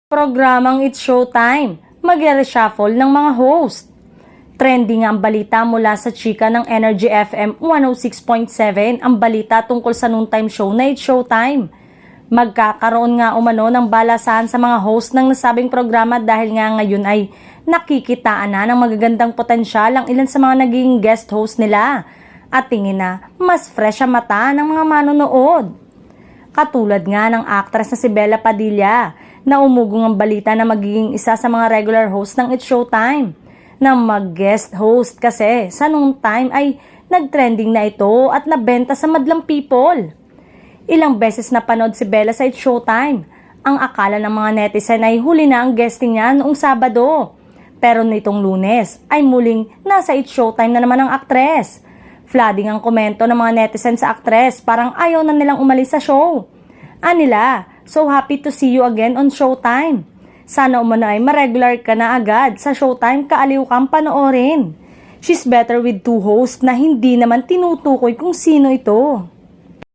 Programang It's Showtime, mag-reshuffle ng mga host. Trending ang balita mula sa chika ng Energy FM 106.7, ang balita tungkol sa noontime show na It's Showtime. Magkakaroon nga umano ng balasahan sa mga host ng nasabing programa dahil nga ngayon ay nakikitaan na ng magagandang potensyal ang ilan sa mga naging guest host nila at tingin na mas fresh ang mata ng mga manonood. Katulad nga ng actress na si Bella Padilla na umugong ang balita na magiging isa sa mga regular host ng It's Showtime. Na mag-guest host kasi sa noontime ay nag-trending na ito at nabenta sa madlang people. Ilang beses na panood si Bella sa It's Showtime. Ang akala ng mga netizen ay huli na ang guesting niya noong Sabado. Pero nitong Lunes ay muling nasa It's Showtime na naman ang aktres. Flooding ang komento ng mga netizen sa aktres, parang ayaw na nilang umalis sa show. Anila, so happy to see you again on Showtime. Sana umano ay ma-regular ka na agad sa Showtime, kaaliw kang panoorin. She's better with two hosts na hindi naman tinutukoy kung sino ito.